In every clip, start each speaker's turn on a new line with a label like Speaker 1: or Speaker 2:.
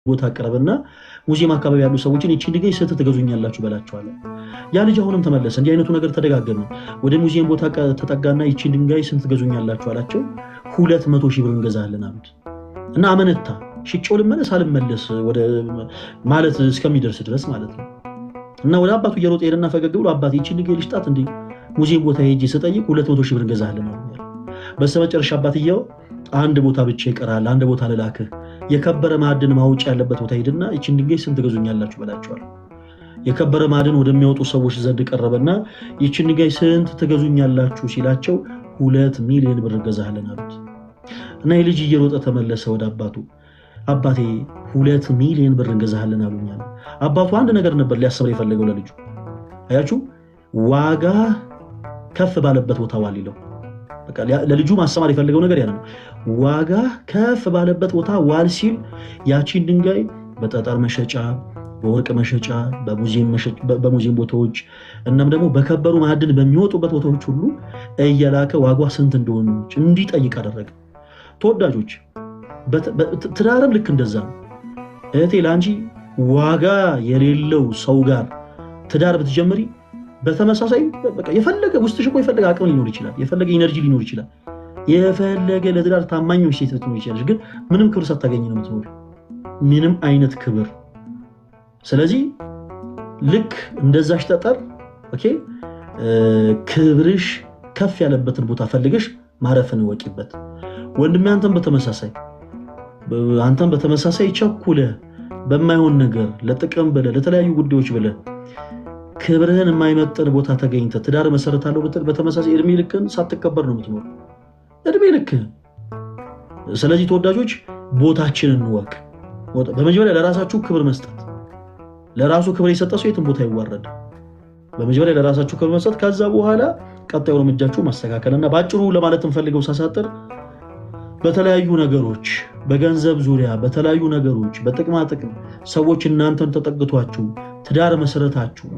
Speaker 1: ቦታ አቀረበና ሙዚየም አካባቢ ያሉ ሰዎችን እቺ ድንጋይ ስንት ትገዙኛላችሁ በላቸዋለ። ያ ልጅ አሁንም ተመለሰ። እንዲህ አይነቱ ነገር ተደጋገመ። ወደ ሙዚየም ቦታ ተጠጋና እቺ ድንጋይ ስንት ትገዙኛላችሁ አላቸው። 200 ሺህ ብር እንገዛለን አሉት እና አመነታ። ሽጬው ልመለስ አልመለስ ወደ ማለት እስከሚደርስ ድረስ ማለት ነው። እና ወደ አባቱ እየሮጠ ሄደና ፈገግ ብሎ አባቴ እቺ ድንጋይ ልሽጣት እንዴ ሙዚየም ቦታ ሄጄ ስጠይቅ 200 ሺህ ብር እንገዛለን አሉት። በስተመጨረሻ አባትየው አንድ ቦታ ብቻ ይቀራል፣ አንድ ቦታ ልላክህ፣ የከበረ ማዕድን ማውጫ ያለበት ቦታ ሄድና እቺን ድንጋይ ስንት ትገዙኛላችሁ በላቸዋል። የከበረ ማዕድን ወደሚያወጡ ሰዎች ዘንድ ቀረበና እቺን ድንጋይ ስንት ትገዙኛላችሁ ሲላቸው 2 ሚሊዮን ብር እንገዛለን አሉት። እና የልጅ እየሮጠ ተመለሰ ወደ አባቱ። አባቴ 2 ሚሊዮን ብር እንገዛለን አሉኛል። አባቱ አንድ ነገር ነበር ሊያሰብር የፈለገው ለልጁ። አያችሁ ዋጋ ከፍ ባለበት ቦታ ዋል ይለው። በቃ ለልጁ ማስተማር የፈለገው ነገር ያ ነው። ዋጋ ከፍ ባለበት ቦታ ዋል ሲል ያቺን ድንጋይ በጠጠር መሸጫ፣ በወርቅ መሸጫ፣ በሙዚየም ቦታዎች እናም ደግሞ በከበሩ ማዕድን በሚወጡበት ቦታዎች ሁሉ እየላከ ዋጓ ስንት እንደሆነች እንዲጠይቅ አደረገ። ተወዳጆች ትዳርም ልክ እንደዛ ነው። እህቴ ለአንቺ ዋጋ የሌለው ሰው ጋር ትዳር ብትጀምሪ በተመሳሳይ በቃ የፈለገ ውስጥሽ እኮ የፈለገ አቅም ሊኖር ይችላል፣ የፈለገ ኢነርጂ ሊኖር ይችላል፣ የፈለገ ለትዳር ታማኝ ሴት ልትኖር ይችላል። ግን ምንም ክብር ሳታገኝ ነው የምትኖር፣ ምንም አይነት ክብር። ስለዚህ ልክ እንደዛሽ ጠጠር ኦኬ ክብርሽ ከፍ ያለበትን ቦታ ፈልገሽ ማረፍን ወቂበት። ወንድሜ አንተም በተመሳሳይ ቸኩለህ በማይሆን ነገር ለጥቅም ብለህ ለተለያዩ ጉዳዮች ብለህ ክብርህን የማይመጥን ቦታ ተገኝተ ትዳር መሰረታለሁ ብትል በተመሳሳይ እድሜ ልክን ሳትከበር ነው የምትኖር፣ እድሜ ልክን። ስለዚህ ተወዳጆች ቦታችንን እንወቅ። በመጀመሪያ ለራሳችሁ ክብር መስጠት። ለራሱ ክብር የሰጠ ሰው የትም ቦታ ይዋረድ። በመጀመሪያ ለራሳችሁ ክብር መስጠት፣ ከዛ በኋላ ቀጣዩ እርምጃችሁ ማስተካከልና ባጭሩ ለማለት እንፈልገው ሳሳጥር በተለያዩ ነገሮች በገንዘብ ዙሪያ በተለያዩ ነገሮች በጥቅማ ጥቅም ሰዎች እናንተን ተጠግቷችሁ ትዳር መሰረታችሁ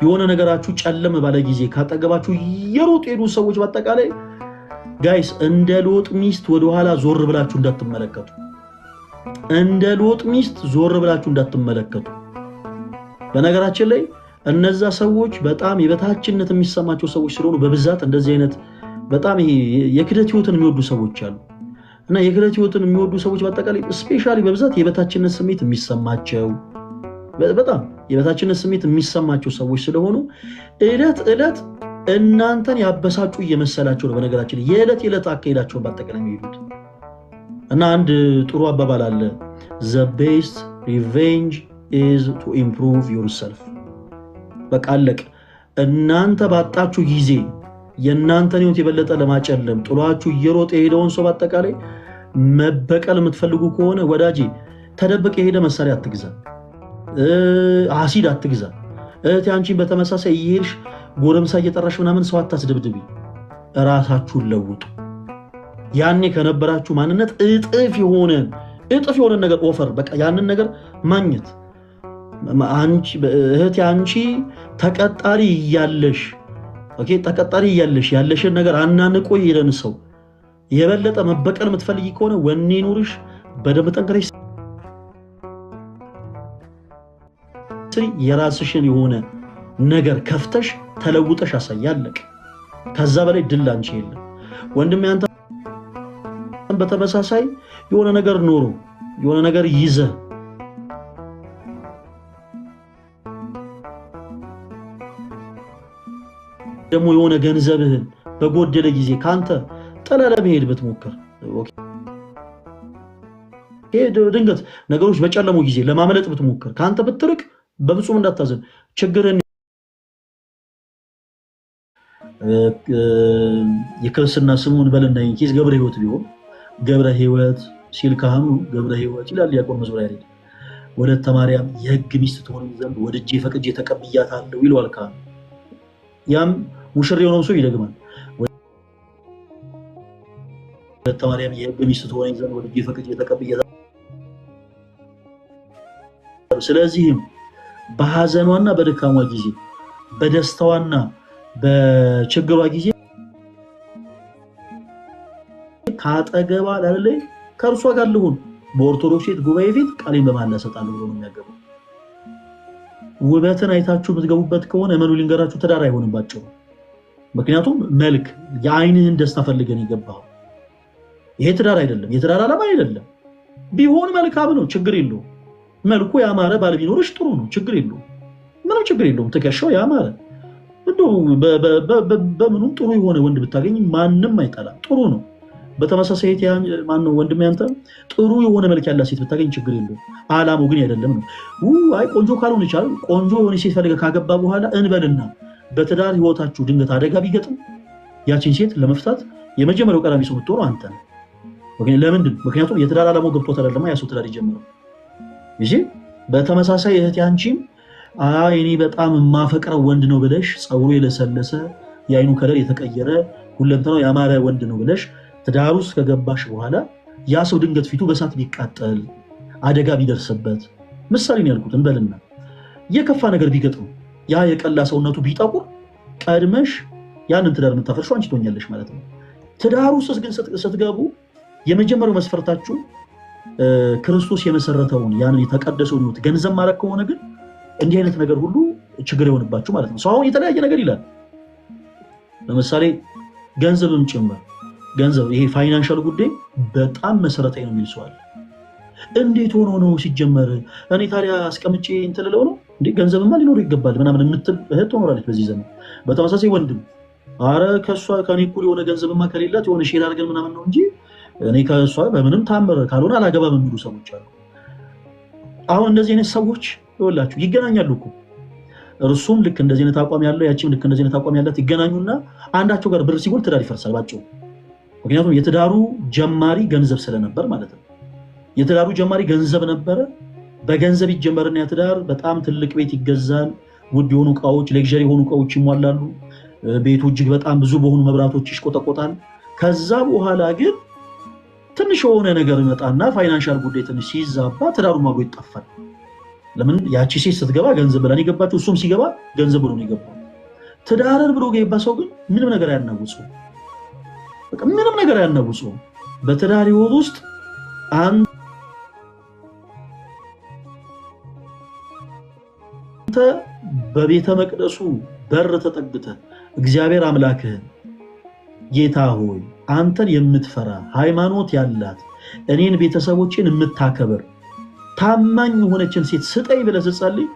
Speaker 1: የሆነ ነገራችሁ ጨለም ባለ ጊዜ ካጠገባችሁ የሮጥ ሄዱ ሰዎች በአጠቃላይ ጋይስ እንደ ሎጥ ሚስት ወደ ኋላ ዞር ብላችሁ እንዳትመለከቱ። እንደ ሎጥ ሚስት ዞር ብላችሁ እንዳትመለከቱ። በነገራችን ላይ እነዛ ሰዎች በጣም የበታችነት የሚሰማቸው ሰዎች ስለሆኑ በብዛት እንደዚህ አይነት በጣም የክደት ህይወትን የሚወዱ ሰዎች አሉ። እና የክደት ህይወትን የሚወዱ ሰዎች በአጠቃላይ ስፔሻሊ በብዛት የበታችነት ስሜት የሚሰማቸው በጣም የበታችነት ስሜት የሚሰማቸው ሰዎች ስለሆኑ እለት እናንተን ያበሳጩ እየመሰላቸው ነው። በነገራችን የዕለት አካሄዳቸውን በአጠቃላይ የሚሄዱት እና አንድ ጥሩ አባባል አለ፣ the best revenge is to improve yourself። በቃ አለቅ። እናንተ ባጣችሁ ጊዜ የእናንተን ህይወት የበለጠ ለማጨለም ጥሏችሁ እየሮጠ የሄደውን ሰው በአጠቃላይ መበቀል የምትፈልጉ ከሆነ ወዳጄ ተደብቀ የሄደ መሳሪያ አትግዛ፣ አሲድ አትግዛ። እህቴ አንቺን በተመሳሳይ እየሄድሽ ጎረምሳ እየጠራሽ ምናምን ሰው አታስደብድቢ። ራሳችሁን ለውጡ። ያኔ ከነበራችሁ ማንነት እጥፍ የሆነ ነገር ኦፈር በቃ ያንን ነገር ማግኘት። እህቴ አንቺ ተቀጣሪ እያለሽ ያለሽን ነገር አናንቆ የሄደን ሰው የበለጠ መበቀል የምትፈልጊ ከሆነ ወኔ ኑርሽ፣ በደንብ ጠንክረሽ የራስሽን የሆነ ነገር ከፍተሽ ተለውጠሽ አሳያለቅ። ከዛ በላይ ድል አንቺ የለም ወንድሜ። አንተ በተመሳሳይ የሆነ ነገር ኖሮ የሆነ ነገር ይዘ ደግሞ የሆነ ገንዘብህን በጎደለ ጊዜ ካንተ ጥለ ለመሄድ ብትሞክር ኦኬ ድንገት ነገሮች በጨለሙ ጊዜ ለማመለጥ ብትሞክር ካንተ ብትርቅ በፍጹም እንዳታዘን። ችግርን የክርስትና ስሙን በልና ኪስ ገብረ ሕይወት ቢሆን ገብረ ሕይወት ሲል ካህኑ ገብረ ሕይወት ይላል ዲያቆን መዝሙር ያሬድ። ወለተ ማርያም የሕግ ሚስት ትሆን ዘንድ ወድጄ ፈቅጄ ተቀብያታለሁ ይለዋል ካህኑ። ያም ሙሽር የሆነው ሰው ይደግማል። ወለተ ማርያም የሕግ ሚስት ትሆን ዘንድ ወድጄ ፈቅጄ ተቀብያታለሁ። ስለዚህም በሐዘኗና በድካሟ ጊዜ በደስታዋና በችግሯ ጊዜ ካጠገባ ላለይ ከርሷ ጋር ልሁን በኦርቶዶክስ ሴት ጉባኤ ፊት ቃሌን በመሐላ እሰጣለሁ ብሎ ነው የሚያገባው። ውበትን አይታችሁ የምትገቡበት ከሆነ እመኑ ልንገራችሁ ትዳር አይሆንባቸው። ምክንያቱም መልክ የአይንህን ደስታ ፈልገን የገባው ይሄ ትዳር አይደለም፣ የትዳር ዓላማ አይደለም። ቢሆን መልካም ነው፣ ችግር የለውም። መልኩ ያማረ ባል ቢኖርሽ ጥሩ ነው፣ ችግር የለውም። ምንም ችግር የለውም። ትከሻው ያማረ እንደው በምኑም ጥሩ የሆነ ወንድ ብታገኝ ማንም አይጠላም፣ ጥሩ ነው። በተመሳሳይ ማነው ወንድም ያንተ ጥሩ የሆነ መልክ ያላት ሴት ብታገኝ ችግር የለውም። ዓላማው ግን አይደለም ነው። አይ ቆንጆ ካልሆነ ይቻላል። ቆንጆ የሆነ ሴት ፈልገህ ካገባ በኋላ እንበልና በትዳር ህይወታችሁ ድንገት አደጋ ቢገጥም ያቺን ሴት ለመፍታት የመጀመሪያው ቀዳሚ ሰው ብትሆኑ አንተ ነህ። ለምንድን? ምክንያቱም የትዳር ዓላማው ገብቶት አይደለም ያ ሰው ትዳር ይጀምራል። እሺ በተመሳሳይ እህቴ አንቺም እኔ በጣም የማፈቅረው ወንድ ነው ብለሽ ፀጉሩ የለሰለሰ የአይኑ ከለር የተቀየረ ሁለንተናው ያማረ ወንድ ነው ብለሽ ትዳር ውስጥ ከገባሽ በኋላ ያ ሰው ድንገት ፊቱ በሳት ቢቃጠል አደጋ ቢደርስበት ምሳሌ ነው ያልኩት እንበልና የከፋ ነገር ቢገጥም ያ የቀላ ሰውነቱ ቢጠቁር ቀድመሽ ያንን ትዳር የምታፈርሺው አንቺ ትሆኛለሽ ማለት ነው። ትዳር ውስጥ ግን ስትገቡ የመጀመሪያው መስፈርታችሁ ክርስቶስ የመሰረተውን ያንን የተቀደሰውን ህይወት ገንዘብ ማድረግ ከሆነ ግን እንዲህ አይነት ነገር ሁሉ ችግር ይሆንባችሁ ማለት ነው። ሰው አሁን የተለያየ ነገር ይላል። ለምሳሌ ገንዘብም ጭምር ገንዘብ ይሄ ፋይናንሻል ጉዳይ በጣም መሰረታዊ ነው የሚል ሰው አለ። እንዴት ሆኖ ነው ሲጀመር እኔ ታዲያ አስቀምጬ እንትልለው ነው እንዴ ገንዘብማ ሊኖር ይገባል ምናምን የምትል እህት ትኖራለች በዚህ ዘመን። በተመሳሳይ ወንድም አረ ከሷ ከኔ እኩል የሆነ ገንዘብማ ከሌላት የሆነ ሼር አድርገን ምናምን ነው እንጂ እኔ ከሷ በምንም ታምር ካልሆነ አላገባም የሚሉ ሰዎች አሉ። አሁን እንደዚህ አይነት ሰዎች ይወላችሁ ይገናኛሉ እኮ እርሱም ልክ እንደዚህ አይነት አቋም ያለው ያቺም ልክ እንደዚህ አይነት አቋም ያላት ይገናኙና አንዳቸው ጋር ብር ሲጎል ትዳር ይፈርሳል ባጭሩ። ምክንያቱም የትዳሩ ጀማሪ ገንዘብ ስለነበር ማለት ነው። የትዳሩ ጀማሪ ገንዘብ ነበረ። በገንዘብ ይጀመርና የትዳር በጣም ትልቅ ቤት ይገዛል። ውድ የሆኑ እቃዎች፣ ሌክዠሪ የሆኑ እቃዎች ይሟላሉ። ቤቱ እጅግ በጣም ብዙ በሆኑ መብራቶች ይሽቆጠቆጣል። ከዛ በኋላ ግን ትንሽ የሆነ ነገር ይመጣና ፋይናንሻል ጉዳይ ትንሽ ሲዛባ ትዳሩ ማጎ ይጠፋል። ለምን? ያቺ ሴት ስትገባ ገንዘብ ብላ የገባችው፣ እሱም ሲገባ ገንዘብ ብሎ ነው የገባው። ትዳርን ብሎ የገባ ሰው ግን ምንም ነገር አያናውጽው፣ በቃ ምንም ነገር አያናውጽው። በትዳር ህይወት ውስጥ አንተ በቤተ መቅደሱ በር ተጠግተህ እግዚአብሔር አምላክህን ጌታ ሆይ አንተን የምትፈራ ሃይማኖት ያላት እኔን ቤተሰቦችን የምታከብር ታማኝ የሆነችን ሴት ስጠኝ ብለህ ስትጸልይ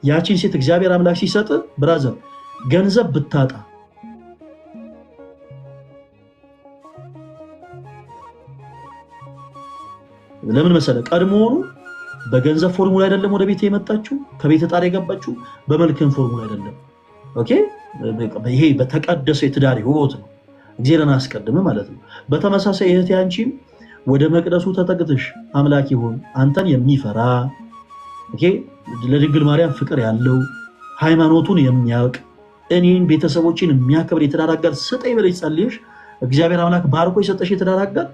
Speaker 1: ያቺን ሴት እግዚአብሔር አምላክ ሲሰጥ ብራዘር ገንዘብ ብታጣ ለምን መሰለህ? ቀድሞውኑ በገንዘብ ፎርሙላ አይደለም ወደ ቤት የመጣችው፣ ከቤት ጣር የገባችው በመልክም ፎርሙላ አይደለም። ኦኬ ይሄ በተቀደሰ የትዳር ህይወት ነው። እግዚአብሔርን አስቀድም ማለት ነው። በተመሳሳይ እህቴ አንቺም ወደ መቅደሱ ተጠግተሽ አምላክ ይሁን አንተን የሚፈራ ለድንግል ማርያም ፍቅር ያለው ሃይማኖቱን የሚያውቅ እኔን ቤተሰቦችን የሚያከብር የትዳር አጋር ስጠኝ ብለሽ ጸልየሽ እግዚአብሔር አምላክ ባርኮ የሰጠሽ የትዳር አጋር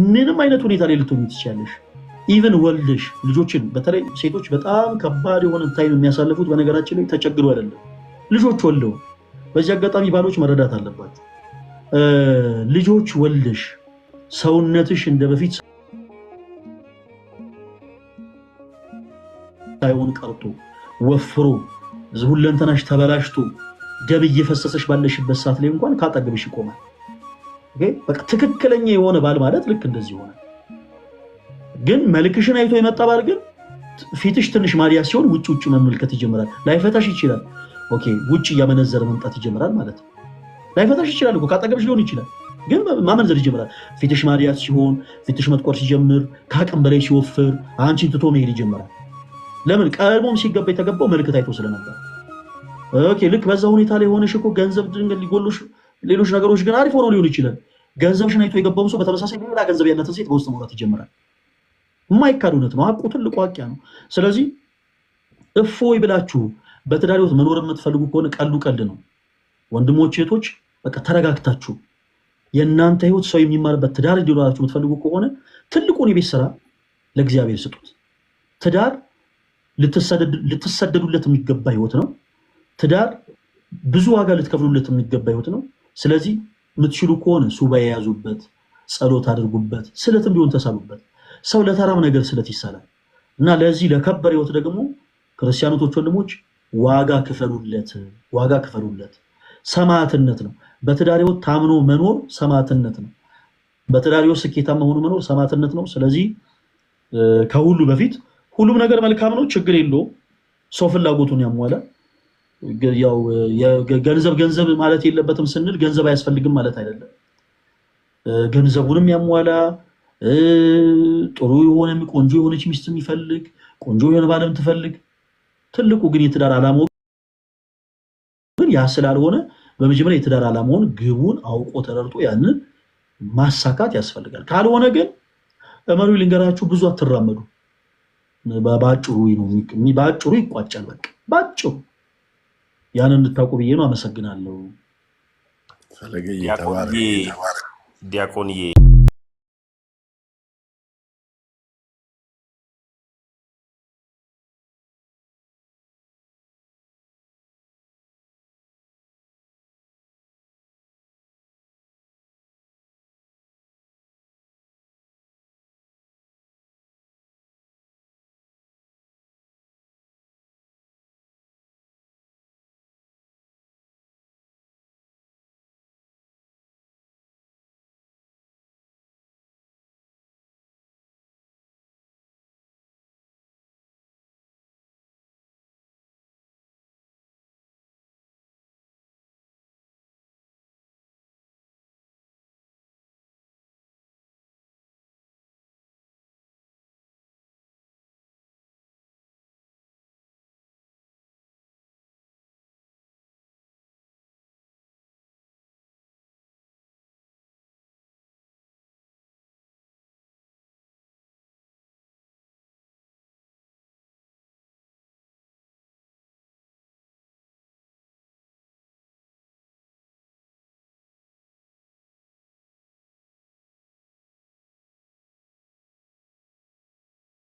Speaker 1: ምንም አይነት ሁኔታ ላይ ልትሆኚ ትችያለሽ። ኢቨን ወልደሽ ልጆችን፣ በተለይ ሴቶች በጣም ከባድ የሆነ ታይም የሚያሳልፉት በነገራችን ላይ ተቸግሮ አይደለም ልጆች ወልደው። በዚህ አጋጣሚ ባሎች መረዳት አለባቸው። ልጆች ወልደሽ ሰውነትሽ እንደ በፊት ሳይሆን ቀርቶ ወፍሮ ሁለንተናሽ ተበላሽቶ ደም እየፈሰሰሽ ባለሽበት ሰዓት ላይ እንኳን ካጠገብሽ ይቆማል። በቃ ትክክለኛ የሆነ ባል ማለት ልክ እንደዚህ ሆነ። ግን መልክሽን አይቶ የመጣ ባል ግን ፊትሽ ትንሽ ማዲያ ሲሆን ውጭ መመልከት ይጀምራል። ላይፈታሽ ይችላል። ኦኬ ውጭ እያመነዘረ መምጣት ይጀምራል ማለት ነው። ላይፈታሽ ይችላል እኮ ካጠገብሽ ሊሆን ይችላል፣ ግን ማመንዘር ይጀምራል። ፊትሽ ማዲያት ሲሆን፣ ፊትሽ መጥቆር ሲጀምር፣ ከአቅም በላይ ሲወፍር አንቺን ትቶ መሄድ ይጀምራል። ለምን? ቀድሞም ሲገባ የተገባው መልክ ታይቶ ስለነበር። ኦኬ ልክ በዛ ሁኔታ ላይ ሆነሽ እኮ ገንዘብ ድንገት ሊጎልሽ፣ ሌሎች ነገሮች ግን አሪፍ ሆኖ ሊሆን ይችላል። ገንዘብሽን አይቶ የገባው ሰው በተመሳሳይ ሌላ ገንዘብ ያላትን ሴት በውስጥ መውራት ይጀምራል። የማይካድ እውነት ነው። አቁ ትልቁ ዋቂያ ነው። ስለዚህ እፎይ ብላችሁ በትዳር ህይወት መኖር የምትፈልጉ ከሆነ ቀሉ ቀልድ ነው። ወንድሞች እህቶች፣ በቃ ተረጋግታችሁ የእናንተ ህይወት ሰው የሚማርበት ትዳር እንዲኖራችሁ የምትፈልጉ ከሆነ ትልቁን የቤት ስራ ለእግዚአብሔር ስጡት። ትዳር ልትሰደዱለት የሚገባ ህይወት ነው። ትዳር ብዙ ዋጋ ልትከፍሉለት የሚገባ ህይወት ነው። ስለዚህ የምትችሉ ከሆነ ሱባኤ የያዙበት፣ ጸሎት አድርጉበት፣ ስለትም ቢሆን ተሳሉበት። ሰው ለተራም ነገር ስለት ይሳላል እና ለዚህ ለከበረ ህይወት ደግሞ ክርስቲያኖች ወንድሞች ዋጋ ክፈሉለት። ሰማዕትነት ነው። በትዳር ህይወት ታምኖ መኖር ሰማዕትነት ነው። በትዳር ህይወት ስኬታማ ሆኖ መኖር ሰማዕትነት ነው። ስለዚህ ከሁሉ በፊት ሁሉም ነገር መልካም ነው፣ ችግር የለውም። ሰው ፍላጎቱን ያሟላ። ያው ገንዘብ ማለት የለበትም ስንል ገንዘብ አያስፈልግም ማለት አይደለም። ገንዘቡንም ያሟላ፣ ጥሩ የሆነ ቆንጆ የሆነች ሚስት የሚፈልግ፣ ቆንጆ የሆነ ባለም ትፈልግ። ትልቁ ግን የትዳር ዓላማው ግን ያ ስላልሆነ በመጀመሪያ የትዳር ዓላማውን ግቡን አውቆ ተረድቶ ያንን ማሳካት ያስፈልጋል። ካልሆነ ግን እመሩ ልንገራችሁ ብዙ አትራመዱ። ባጭሩ ይቋጫል። በቃ ባጭሩ ያንን እንድታውቁ ብዬ ነው። አመሰግናለሁ።
Speaker 2: ዲያቆንዬ